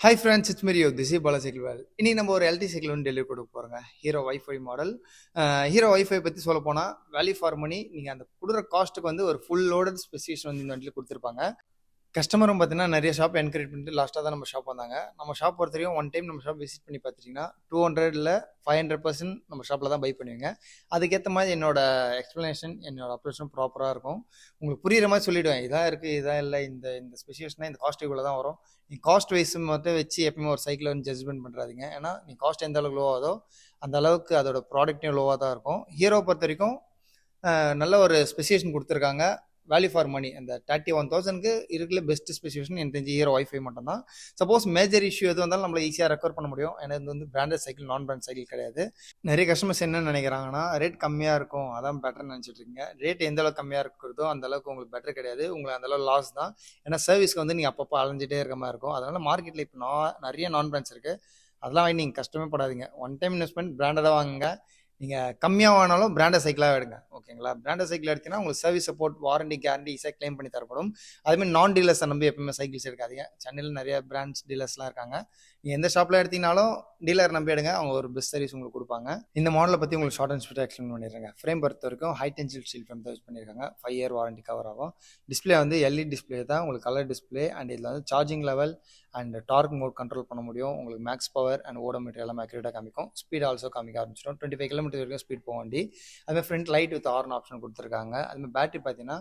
Hi friends, it's me this is Bala cycle Vel. இன்னைக்கு நம்ம ஒரு எல்டி சைக்கிள் வந்து டெலிவரி கொடுக்க போகிறோங்க. Hero WiFi model. Hero WiFi பற்றி சொல்ல போனால் வேல்யூ ஃபார் மணி. நீங்கள் அந்த கொடுக்குற காஸ்ட்டுக்கு வந்து ஒரு ஃபுல் லோடட் ஸ்பெசிஃபிகேஷன் வந்து இந்த வண்டியில் கொடுத்துருப்பாங்க. கஸ்டமரும் பார்த்தீங்கன்னா நிறைய ஷாப் என்கரேஜ் பண்ணிட்டு லாஸ்ட்டாக தான் நம்ம ஷாப் வந்தாங்க. நம்ம ஷாப் பொறுத்தவரைக்கும் ஒன் டைம் நம்ம ஷாப் விசிட் பண்ணி பார்த்துட்டிங்கன்னா 200 500% நம்ம ஷாப்பில் தான் பை பண்ணுவீங்க. அதுக்கேற்ற மாதிரி என்னோட எக்ஸ்ப்ளனேஷன், என்னோட அப்ரோச்சும் ப்ராப்பராக இருக்கும். உங்களுக்கு புரியுற மாதிரி சொல்லிவிடுவேன். இதான் இருக்குது, இதான் இல்லை, இந்த இந்த ஸ்பெசிஃபிகேஷனாக இந்த காஸ்ட் இவ்வளோ தான் வரும். நீ காஸ்ட் வைஸ் மட்டும் வச்சு எப்பவுமே ஒரு சைக்கிளை வந்து ஜட்ஜ்மெண்ட் பண்ணுறாதீங்க. ஏன்னா நீ காஸ்ட் எந்த அளவுக்கு லோ ஆகுதோ அந்த அளவுக்கு அதோட ப்ராடக்ட்டையும் லோவாக தான் இருக்கும். ஹீரோ பொறுத்த வரைக்கும் நல்ல ஒரு ஸ்பெசிஃபிகேஷன் கொடுத்துருக்காங்க. வேல்யூ ஃபார் மணி அந்த 31,000க்கு இருக்கிற பெஸ்ட் ஸ்பெசிஃபிகேஷன் எனக்கு தெரிஞ்சு ஹீரோ வைஃபை மட்டும் தான். சப்போஸ் மேஜர் இஷ்யூ எது வந்தாலும் நம்மளை ஈஸியாக ரெக்கவர் பண்ண முடியும். ஏன்னா இது வந்து பிராண்டட் சைக்கிள், நான் பிராண்ட் சைக்கிள் கிடையாது. நிறைய கஸ்டமர்ஸ் என்ன நினைக்கிறாங்கன்னா, ரேட் கம்மியாக இருக்கும் அதான் பெட்டர்னு நினச்சிட்டு இருக்கீங்க. ரேட் எந்த அளவுக்கு கம்மியாக இருக்கிறதோ அந்த அளவுக்கு உங்களுக்கு பெட்டர் கிடையாது. உங்களுக்கு அந்த அளவுக்கு லாஸ் தான். ஏன்னா சர்வீஸ்க்கு வந்து நீங்கள் அப்பப்போ அலைஞ்சிட்டே இருக்க மாதிரி இருக்கும். அதனால மார்க்கெட்டில் இப்போ நிறைய நான் பிராண்ட்ஸ் இருக்குது. அதெல்லாம் வாங்கி நீங்கள் கஷ்டமே படாதீங்க. ஒன் டைம் இன்வெஸ்ட்மெண்ட் பிராண்டடாக வாங்குங்க. நீங்கள் கம்மியாக வாங்கினாலும் பிராண்டட் சைக்கிளாக எடுங்க. ஓகேங்களா? பிராண்டட் சைக்கிள் எடுத்தீங்கன்னா உங்களுக்கு சர்வீஸ் சப்போர்ட், வாரண்டி, கேரண்டி ஈஸியாக கிளைம் பண்ணி தரப்படும். அதுமாதிரி நான் டீலர்ஸை நம்பி எப்பவுமே சைக்கிள்ஸ் எடுக்காதீங்க. சென்னையில் நிறைய பிராண்ட்ஸ் டீலர்ஸ்லாம் இருக்காங்க. நீங்கள் எந்த ஷாப்பில் எடுத்தீங்கனாலும் டீலர் நம்பி எடுங்க. அவங்க ஒரு பெஸ்ட் சர்வீஸ் உங்களுக்கு கொடுப்பாங்க. இந்த மாடலை பற்றி உங்களுக்கு ஷார்ட் அண்ட் ஸ்வீட்டாக எக்ஸ்பிளைன் பண்ணிடுறாங்க. ஃப்ரேம் பொறுத்த வரைக்கும் ஹை டென்சில் ஸ்டீல் ஃப்ரேம் தான் யூஸ் பண்ணியிருக்காங்க. 5 இயர் வாரண்டி கவர் ஆகும். டிஸ்பிளே வந்து எல்இடி டிஸ்பிளே தான், உங்களுக்கு கலர் டிஸ்பிளே. அண்ட் இதில் வந்து charging level and dark mode control பண்ண முடியும். உங்களுக்கு மேக்ஸ் பவர் அண்ட் ஓடோமீட்டர் எல்லாமே அக்யூரேட்டாக காமிக்கும். ஸ்பீட் ஆல்சோ காமிக்க ஆரம்பிச்சிடும். 25 கிலோமீட்டர் வரைக்கும் ஸ்பீட் போக வண்டி. அதுமாதிரி front light with horn option கொடுத்துருக்காங்க. அதுமாதிரி பேட்டரி பார்த்தீங்கன்னா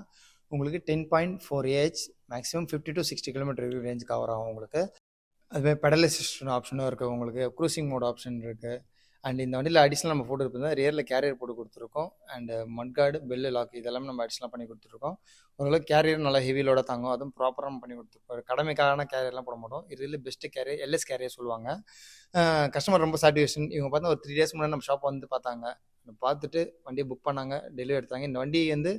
உங்களுக்கு 10.4 AH, maximum 50 to 60 kilometre range cover ஆகும் உங்களுக்கு. அதுமாதிரி பெடல் அசிஸ்டன்ட் ஆப்ஷனும் இருக்குது. உங்களுக்கு க்ரூசிங் மோட் ஆப்ஷன் இருக்குது. அண்ட் இந்த வண்டியில் அடிஷ்னல் நம்ம போட்டு இருப்போம், ரியரில் கேரியர் போட்டு கொடுத்துருக்கோம். அண்டு மட்கார்டு, பெல்லு லாக் இதெல்லாமே நம்ம அடிஷ்னலாக பண்ணி கொடுத்துருக்கோம். ஓரளவுக்கு கேரியர் நல்லா ஹெவிலோட தாங்கும். அதுவும் ப்ராப்பராக பண்ணி கொடுத்துருப்போம். கடமைக்கான கேரியர்லாம் போட மாட்டோம். இதில் பெஸ்ட்டு கேரியர் எல்எஸ் கேரியர் சொல்லுவாங்க. கஸ்டமர் ரொம்ப சாட்டிஸ்ஃபேக்ஷன். இவங்க பார்த்தா ஒரு 3 days முன்னாடி நம்ம ஷாப் வந்து பார்த்தாங்க. பார்த்துட்டு வண்டியை புக் பண்ணாங்க, டெலிவரி எடுத்தாங்க. இந்த வண்டி வந்து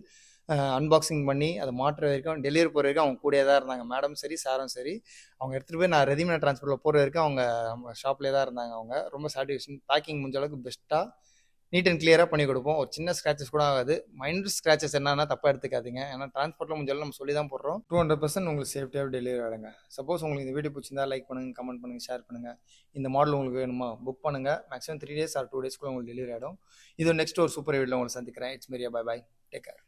அன்பாக்சிங் பண்ணி அதை மாட்டுற வரைக்கும், டெலிவரி போகிற வரைக்கும் அவங்க கூடயே தான் இருந்தாங்க. மேடம் சரி, சாரும் சரி. அவங்க எடுத்துகிட்டு போய் நான் ரெடிமேட் ட்ரான்ஸ்போர்ட்டில் போகிற வரைக்கும் அவங்க நம்ம ஷாப்லேயே தான் இருந்தாங்க. அவங்க ரொம்ப சாட்டிஸ்ஃபேக்ஷன். பேக்கிங் முடிஞ்ச அளவுக்கு பெஸ்ட்டாக நீட் அண்ட் கிளியராக பண்ணி கொடுப்போம். ஒரு சின்ன ஸ்க்ராச்சஸ் கூட ஆகாது. மைனர் ஸ்க்ராச்சஸ் என்னன்னா தப்பாக எடுத்துக்காதீங்க. ஏன்னா டிரான்ஸ்போர்ட்டில் முடிஞ்சாலும் நம்ம சொல்லி தான் போடுறோம். 200% உங்களுக்கு சேஃப்டியாக டெலிவரி ஆகிடுங்க. சப்போஸ் உங்களுக்கு இந்த வீடியோ பிடிச்சிருந்தா லைக் பண்ணுங்கள், கமெண்ட் பண்ணுங்கள், ஷேர் பண்ணுங்கள். இந்த மாடல் உங்களுக்கு வேணுமா புக் பண்ணுங்கள். மேக்ஸிமம் 3 days ஆர் 2 days உங்களுக்கு டெலிவரி ஆகிடும். இது நெக்ஸ்ட் ஒரு சூப்பர் வீடியோவில் உங்களை சந்திக்கிறேன். இட்ஸ் மீரியா. Bye bye. Take care.